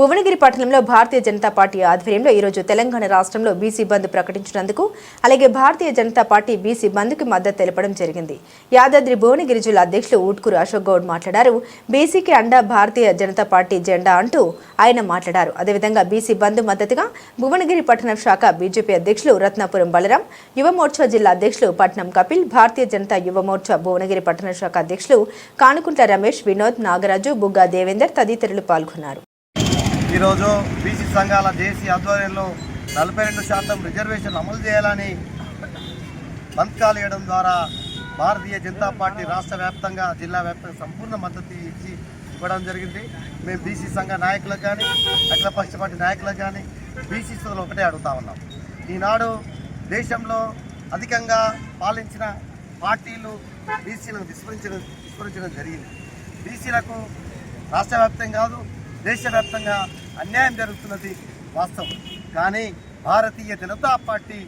భువనగిరి పట్టణంలో భారతీయ జనతా పార్టీ ఆధ్వర్యంలో ఈరోజు తెలంగాణ రాష్ట్రంలో బీసీ బంద్ ప్రకటించినందుకు అలాగే భారతీయ జనతా పార్టీ బీసీ బంద్కు మద్దతు తెలపడం జరిగింది. యాదాద్రి భువనగిరి జిల్లా అధ్యక్షులు ఊట్కూరు అశోక్ గౌడ్ మాట్లాడారు. బీసీకి అండా భారతీయ జనతా పార్టీ జెండా అంటూ ఆయన మాట్లాడారు. అదేవిధంగా బీసీ బంద్ మద్దతుగా భువనగిరి పట్టణ శాఖ బీజేపీ అధ్యక్షులు రత్నాపురం బలరాం, యువ మోర్చా జిల్లా అధ్యక్షులు పట్నం కపిల్, భారతీయ జనతా యువ మోర్చా భువనగిరి పట్టణ శాఖ అధ్యక్షులు కానుకుంట్ల రమేష్, వినోద్, నాగరాజు, బుగ్గా దేవేందర్ తదితరులు పాల్గొన్నారు. ఈరోజు బీసీ సంఘాల జేసీ ఆధ్వర్యంలో 42% రిజర్వేషన్లు అమలు చేయాలని బంద్ కాల్ చేయడం ద్వారా భారతీయ జనతా పార్టీ రాష్ట్ర వ్యాప్తంగా జిల్లా వ్యాప్తంగా సంపూర్ణ మద్దతు ఇవ్వడం జరిగింది. మేము బీసీ సంఘ నాయకులకు కానీ అఖిలపక్ష పార్టీ నాయకులకు కానీ బీసీ సోదరులు ఒకటే అడుగుతా ఉన్నాం. ఈనాడు దేశంలో అధికంగా పాలించిన పార్టీలు బీసీలను విస్మరించడం జరిగింది. బీసీలకు రాష్ట్ర వ్యాప్తంగా కాదు దేశవ్యాప్తంగా అన్యాయం జరుగుతున్నది వాస్తవం. కానీ భారతీయ జనతా పార్టీ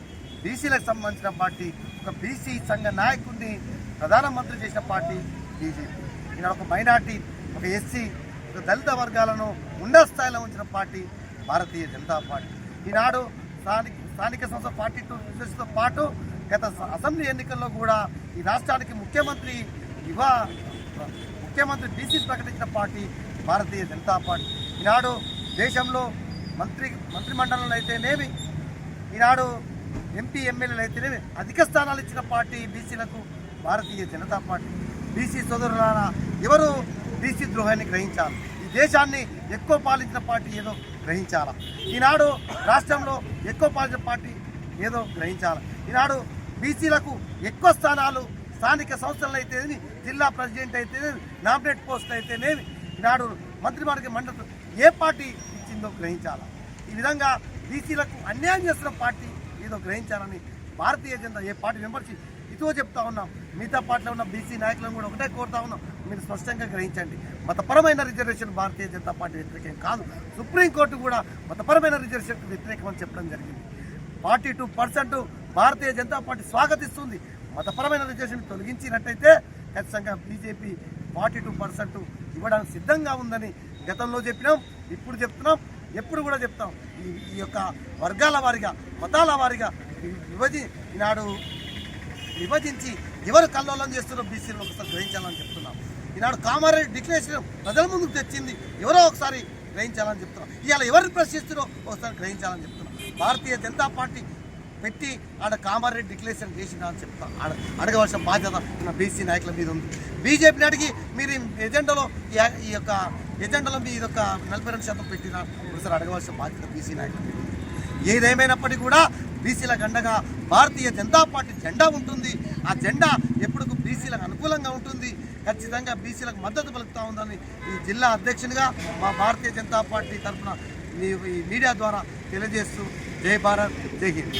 బీసీలకు సంబంధించిన పార్టీ, ఒక బీసీ సంఘ నాయకుడిని ప్రధానమంత్రి చేసిన పార్టీ బీజేపీ. ఈయన ఒక మైనార్టీ, ఒక ఎస్సీ, ఒక దళిత వర్గాలను ఉన్నత స్థాయిలో ఉంచిన పార్టీ భారతీయ జనతా పార్టీ. ఈనాడు స్థానిక సంస్థ పార్టీ తో పాటు గత అసెంబ్లీ ఎన్నికల్లో కూడా ఈ రాష్ట్రానికి ముఖ్యమంత్రి బీసీ ప్రకటించిన పార్టీ భారతీయ జనతా పార్టీ. ఈనాడు దేశంలో మంత్రిమండలంలో అయితేనేమి, ఈనాడు ఎంపీ ఎమ్మెల్యేలు అయితేనేమి అధిక స్థానాలు ఇచ్చిన పార్టీ బీసీలకు భారతీయ జనతా పార్టీ. బీసీ సోదరులారా, ఎవరు బీసీ ద్రోహాన్ని గ్రహించాలి? ఈ దేశాన్ని ఎక్కువ పాలించిన పార్టీ ఏదో గ్రహించాలా? ఈనాడు రాష్ట్రంలో ఎక్కువ పాలించిన పార్టీ ఏదో గ్రహించాలి. ఈనాడు బీసీలకు ఎక్కువ స్థానాలు స్థానిక సంస్థలు అయితేనేమి, జిల్లా ప్రెసిడెంట్ అయితేనేమి, నామినేట్ పోస్టులు అయితేనేమి, ఈనాడు మంత్రిమండలి మండలి ఏ పార్టీ ఇచ్చిందో గ్రహించాలా? ఈ విధంగా బీసీలకు అన్యాయం చేస్తున్న పార్టీ ఏదో గ్రహించాలని భారతీయ జనతా ఏ పార్టీ మెంబర్షిప్ ఇదో చెప్తా ఉన్నాం. మిగతా పార్టీలో ఉన్న బీసీ నాయకులను కూడా ఒకటే కోరుతా ఉన్నాం, మీరు స్పష్టంగా గ్రహించండి. మతపరమైన రిజర్వేషన్ భారతీయ జనతా పార్టీ వ్యతిరేకం కాదు. సుప్రీంకోర్టు కూడా మతపరమైన రిజర్వేషన్ వ్యతిరేకం అని చెప్పడం జరిగింది. 42% భారతీయ జనతా పార్టీ స్వాగతిస్తుంది. మతపరమైన రిజర్వేషన్ తొలగించినట్టయితే ఖచ్చితంగా బీజేపీ 42% ఇవ్వడానికి సిద్ధంగా ఉందని గతంలో చెప్పినాం, ఇప్పుడు చెప్తున్నాం, ఎప్పుడు కూడా చెప్తాం. ఈ యొక్క వర్గాల వారిగా, మతాల వారిగా ఈనాడు విభజించి ఎవరు కల్లోలం చేస్తున్నారో బీసీలు ఒకసారి గ్రహించాలని చెప్తున్నాం. ఈనాడు కామారెడ్డి డిక్లరేషన్ ప్రజల ముందుకు తెచ్చింది ఎవరో ఒకసారి గ్రహించాలని చెప్తున్నాం. ఇవాళ ఎవరిని ప్రశ్నిస్తున్నారో ఒకసారి గ్రహించాలని చెప్తున్నాం. భారతీయ జనతా పార్టీ పెట్టి ఆడ కామారెడ్డి డిక్లరేషన్ చేసినా అని చెప్తాను. అడగవలసిన బాధ్యత మన బీసీ నాయకుల మీద ఉంది. బీజేపీని అడిగి మీరు ఎజెండాలో ఈ యొక్క ఎజెండాలో మీ ఇదొక 42% పెట్టినా ఒకసారి అడగవలసిన బాధ్యత బీసీ నాయకుల మీద ఉంది. ఏదేమైనప్పటికీ కూడా బీసీలకు అండగా భారతీయ జనతా పార్టీ జెండా ఉంటుంది. ఆ జెండా ఎప్పుడు బీసీలకు అనుకూలంగా ఉంటుంది. ఖచ్చితంగా బీసీలకు మద్దతు పలుకుతూ ఉందని ఈ జిల్లా అధ్యక్షునిగా మా భారతీయ జనతా పార్టీ తరఫున ఈ మీడియా ద్వారా తెలియజేస్తూ జై భారత్, జై హింద్.